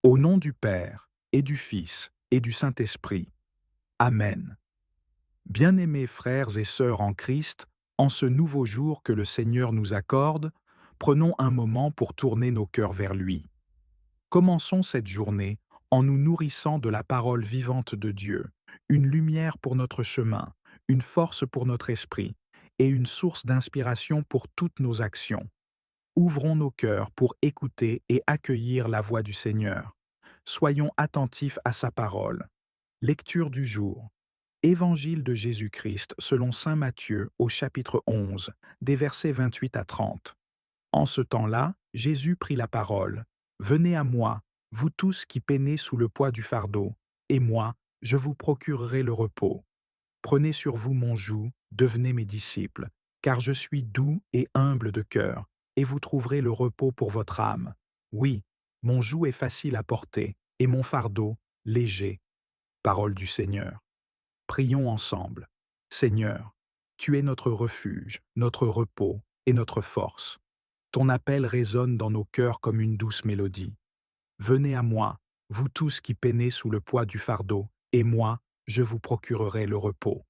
Au nom du Père, et du Fils, et du Saint-Esprit. Amen. Bien-aimés frères et sœurs en Christ, en ce nouveau jour que le Seigneur nous accorde, prenons un moment pour tourner nos cœurs vers lui. Commençons cette journée en nous nourrissant de la parole vivante de Dieu, une lumière pour notre chemin, une force pour notre esprit, et une source d'inspiration pour toutes nos actions. Ouvrons nos cœurs pour écouter et accueillir la voix du Seigneur. Soyons attentifs à sa parole. Lecture du jour. Évangile de Jésus-Christ selon saint Matthieu au chapitre 11, des versets 28 à 30. En ce temps-là, Jésus prit la parole. Venez à moi, vous tous qui peinez sous le poids du fardeau, et moi, je vous procurerai le repos. Prenez sur vous mon joug, devenez mes disciples, car je suis doux et humble de cœur, et vous trouverez le repos pour votre âme. Oui, mon joug est facile à porter, et mon fardeau, léger. Parole du Seigneur. Prions ensemble. Seigneur, tu es notre refuge, notre repos et notre force. Ton appel résonne dans nos cœurs comme une douce mélodie. Venez à moi, vous tous qui peinez sous le poids du fardeau, et moi, je vous procurerai le repos.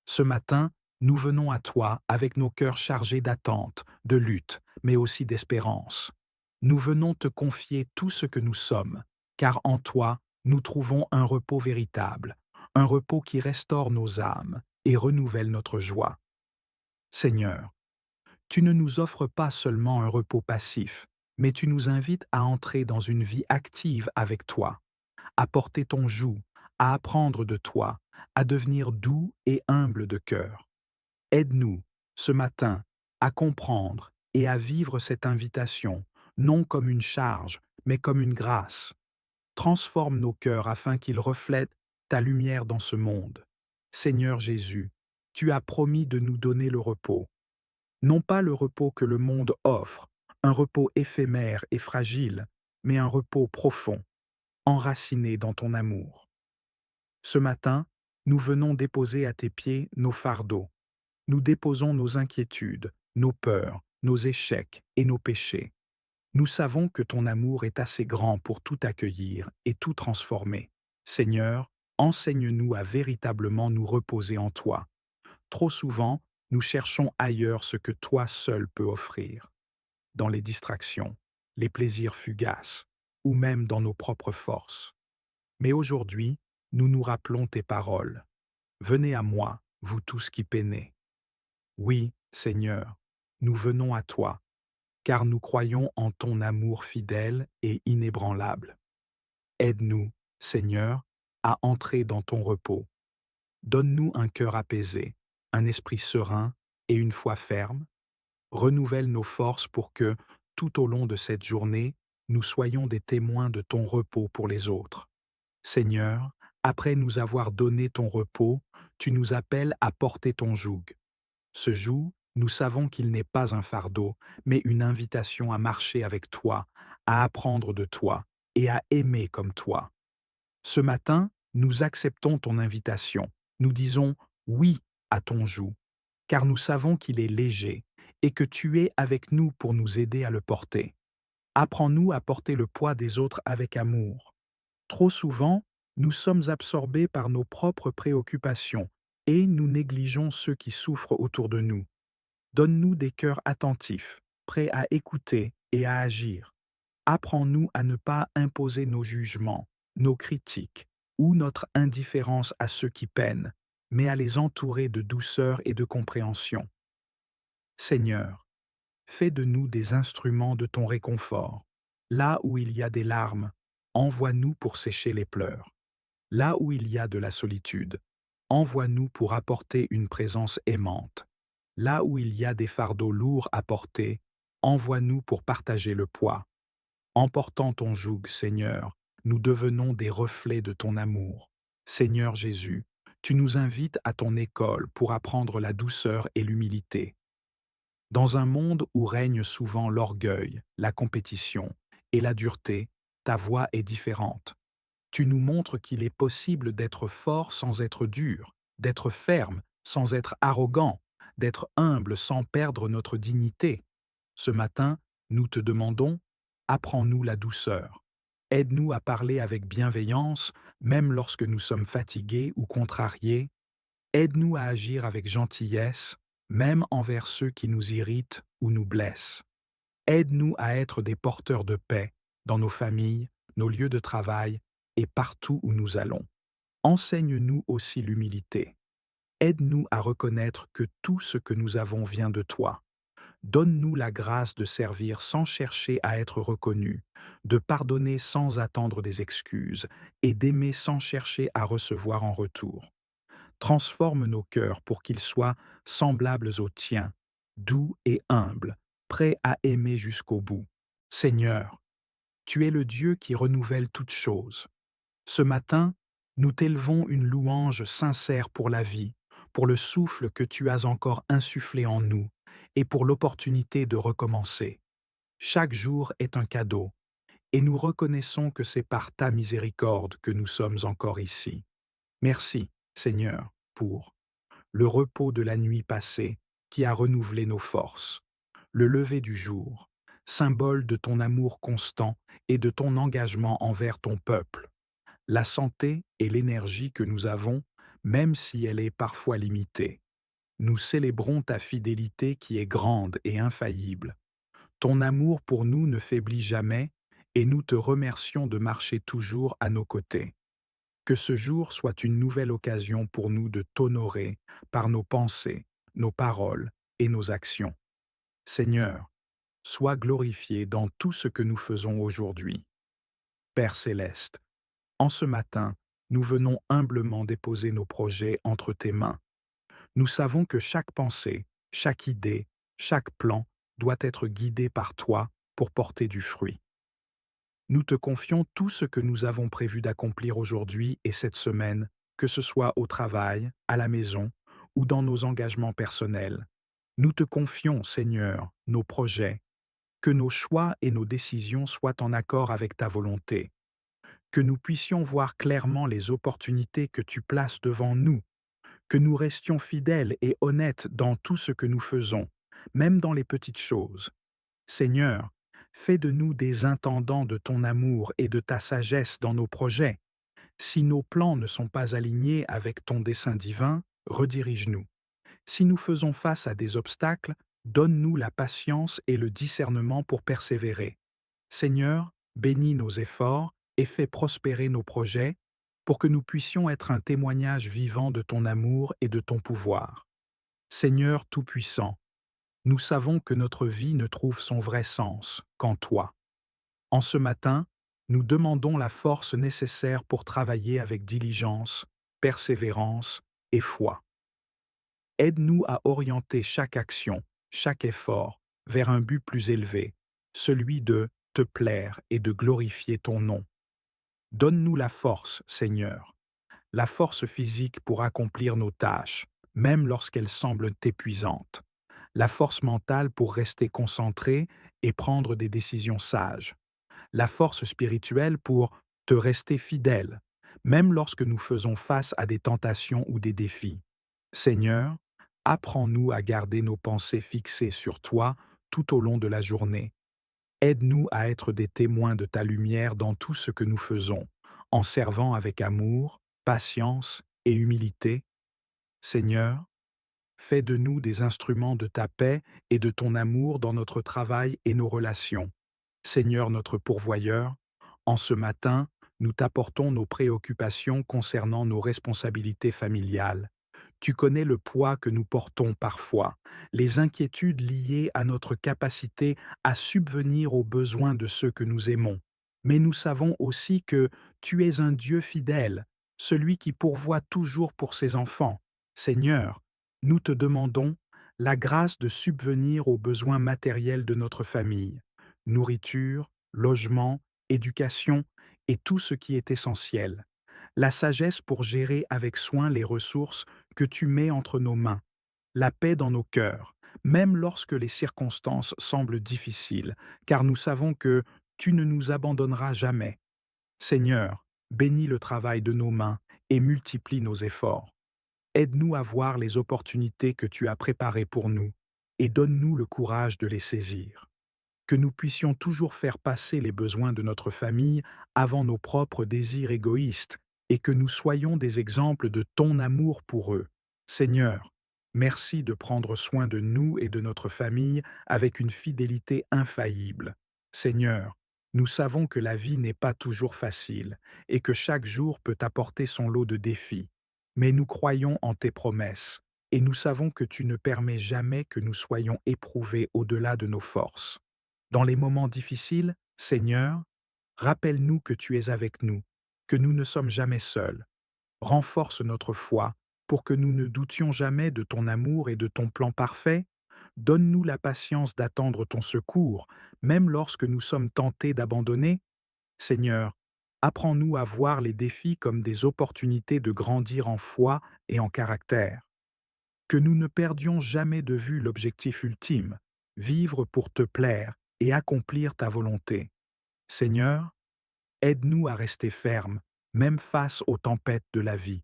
Ce matin, nous venons à toi avec nos cœurs chargés d'attente, de lutte, mais aussi d'espérance. Nous venons te confier tout ce que nous sommes, car en toi, nous trouvons un repos véritable, un repos qui restaure nos âmes et renouvelle notre joie. Seigneur, tu ne nous offres pas seulement un repos passif, mais tu nous invites à entrer dans une vie active avec toi, à porter ton joug, à apprendre de toi, à devenir doux et humble de cœur. Aide-nous, ce matin, à comprendre et à vivre cette invitation, non comme une charge, mais comme une grâce. Transforme nos cœurs afin qu'ils reflètent ta lumière dans ce monde. Seigneur Jésus, tu as promis de nous donner le repos. Non pas le repos que le monde offre, un repos éphémère et fragile, mais un repos profond, enraciné dans ton amour. Ce matin, nous venons déposer à tes pieds nos fardeaux. Nous déposons nos inquiétudes, nos peurs, nos échecs et nos péchés. Nous savons que ton amour est assez grand pour tout accueillir et tout transformer. Seigneur, enseigne-nous à véritablement nous reposer en toi. Trop souvent, nous cherchons ailleurs ce que toi seul peux offrir, dans les distractions, les plaisirs fugaces, ou même dans nos propres forces. Mais aujourd'hui, nous nous rappelons tes paroles. Venez à moi, vous tous qui peinez. Oui, Seigneur, nous venons à toi, car nous croyons en ton amour fidèle et inébranlable. Aide-nous, Seigneur, à entrer dans ton repos. Donne-nous un cœur apaisé, un esprit serein et une foi ferme. Renouvelle nos forces pour que, tout au long de cette journée, nous soyons des témoins de ton repos pour les autres. Seigneur, après nous avoir donné ton repos, tu nous appelles à porter ton joug. Ce joug, nous savons qu'il n'est pas un fardeau, mais une invitation à marcher avec toi, à apprendre de toi et à aimer comme toi. Ce matin, nous acceptons ton invitation. Nous disons oui à ton joug, car nous savons qu'il est léger et que tu es avec nous pour nous aider à le porter. Apprends-nous à porter le poids des autres avec amour. Trop souvent, nous sommes absorbés par nos propres préoccupations et nous négligeons ceux qui souffrent autour de nous. Donne-nous des cœurs attentifs, prêts à écouter et à agir. Apprends-nous à ne pas imposer nos jugements, nos critiques ou notre indifférence à ceux qui peinent, mais à les entourer de douceur et de compréhension. Seigneur, fais de nous des instruments de ton réconfort. Là où il y a des larmes, envoie-nous pour sécher les pleurs. Là où il y a de la solitude, envoie-nous pour apporter une présence aimante. Là où il y a des fardeaux lourds à porter, envoie-nous pour partager le poids. En portant ton joug, Seigneur, nous devenons des reflets de ton amour. Seigneur Jésus, tu nous invites à ton école pour apprendre la douceur et l'humilité. Dans un monde où règne souvent l'orgueil, la compétition et la dureté, ta voix est différente. Tu nous montres qu'il est possible d'être fort sans être dur, d'être ferme sans être arrogant, d'être humble sans perdre notre dignité. Ce matin, nous te demandons, apprends-nous la douceur. Aide-nous à parler avec bienveillance, même lorsque nous sommes fatigués ou contrariés. Aide-nous à agir avec gentillesse, même envers ceux qui nous irritent ou nous blessent. Aide-nous à être des porteurs de paix dans nos familles, nos lieux de travail et partout où nous allons. Enseigne-nous aussi l'humilité. Aide-nous à reconnaître que tout ce que nous avons vient de toi. Donne-nous la grâce de servir sans chercher à être reconnu, de pardonner sans attendre des excuses et d'aimer sans chercher à recevoir en retour. Transforme nos cœurs pour qu'ils soient semblables aux tiens, doux et humbles, prêts à aimer jusqu'au bout. Seigneur, tu es le Dieu qui renouvelle toutes choses. Ce matin, nous t'élevons une louange sincère pour la vie, pour le souffle que tu as encore insufflé en nous et pour l'opportunité de recommencer. Chaque jour est un cadeau, et nous reconnaissons que c'est par ta miséricorde que nous sommes encore ici. Merci, Seigneur, pour le repos de la nuit passée qui a renouvelé nos forces, le lever du jour, symbole de ton amour constant et de ton engagement envers ton peuple, la santé et l'énergie que nous avons, même si elle est parfois limitée. Nous célébrons ta fidélité qui est grande et infaillible. Ton amour pour nous ne faiblit jamais et nous te remercions de marcher toujours à nos côtés. Que ce jour soit une nouvelle occasion pour nous de t'honorer par nos pensées, nos paroles et nos actions. Seigneur, sois glorifié dans tout ce que nous faisons aujourd'hui. Père céleste, en ce matin, nous venons humblement déposer nos projets entre tes mains. Nous savons que chaque pensée, chaque idée, chaque plan doit être guidé par toi pour porter du fruit. Nous te confions tout ce que nous avons prévu d'accomplir aujourd'hui et cette semaine, que ce soit au travail, à la maison ou dans nos engagements personnels. Nous te confions, Seigneur, nos projets, que nos choix et nos décisions soient en accord avec ta volonté, que nous puissions voir clairement les opportunités que tu places devant nous, que nous restions fidèles et honnêtes dans tout ce que nous faisons, même dans les petites choses. Seigneur, fais de nous des intendants de ton amour et de ta sagesse dans nos projets. Si nos plans ne sont pas alignés avec ton dessein divin, redirige-nous. Si nous faisons face à des obstacles, donne-nous la patience et le discernement pour persévérer. Seigneur, bénis nos efforts et fais prospérer nos projets pour que nous puissions être un témoignage vivant de ton amour et de ton pouvoir. Seigneur Tout-Puissant, nous savons que notre vie ne trouve son vrai sens qu'en toi. En ce matin, nous demandons la force nécessaire pour travailler avec diligence, persévérance et foi. Aide-nous à orienter chaque action, chaque effort, vers un but plus élevé, celui de te plaire et de glorifier ton nom. Donne-nous la force, Seigneur, la force physique pour accomplir nos tâches, même lorsqu'elles semblent épuisantes, la force mentale pour rester concentré et prendre des décisions sages, la force spirituelle pour te rester fidèle, même lorsque nous faisons face à des tentations ou des défis. Seigneur, apprends-nous à garder nos pensées fixées sur toi tout au long de la journée. Aide-nous à être des témoins de ta lumière dans tout ce que nous faisons, en servant avec amour, patience et humilité. Seigneur, fais de nous des instruments de ta paix et de ton amour dans notre travail et nos relations. Seigneur notre pourvoyeur, en ce matin, nous t'apportons nos préoccupations concernant nos responsabilités familiales. Tu connais le poids que nous portons parfois, les inquiétudes liées à notre capacité à subvenir aux besoins de ceux que nous aimons. Mais nous savons aussi que tu es un Dieu fidèle, celui qui pourvoit toujours pour ses enfants. Seigneur, nous te demandons la grâce de subvenir aux besoins matériels de notre famille, nourriture, logement, éducation et tout ce qui est essentiel, la sagesse pour gérer avec soin les ressources que tu mets entre nos mains, la paix dans nos cœurs, même lorsque les circonstances semblent difficiles, car nous savons que tu ne nous abandonneras jamais. Seigneur, bénis le travail de nos mains et multiplie nos efforts. Aide-nous à voir les opportunités que tu as préparées pour nous et donne-nous le courage de les saisir. que nous puissions toujours faire passer les besoins de notre famille avant nos propres désirs égoïstes, et que nous soyons des exemples de ton amour pour eux. Seigneur, merci de prendre soin de nous et de notre famille avec une fidélité infaillible. Seigneur, nous savons que la vie n'est pas toujours facile et que chaque jour peut apporter son lot de défis, mais nous croyons en tes promesses et nous savons que tu ne permets jamais que nous soyons éprouvés au-delà de nos forces. Dans les moments difficiles, Seigneur, rappelle-nous que tu es avec nous, que nous ne sommes jamais seuls. Renforce notre foi pour que nous ne doutions jamais de ton amour et de ton plan parfait. Donne-nous la patience d'attendre ton secours, même lorsque nous sommes tentés d'abandonner. Seigneur, apprends-nous à voir les défis comme des opportunités de grandir en foi et en caractère. Que nous ne perdions jamais de vue l'objectif ultime, vivre pour te plaire et accomplir ta volonté. Seigneur, aide-nous à rester fermes, même face aux tempêtes de la vie.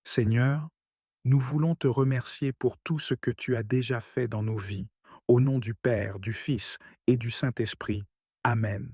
Seigneur, nous voulons te remercier pour tout ce que tu as déjà fait dans nos vies. Au nom du Père, du Fils et du Saint-Esprit. Amen.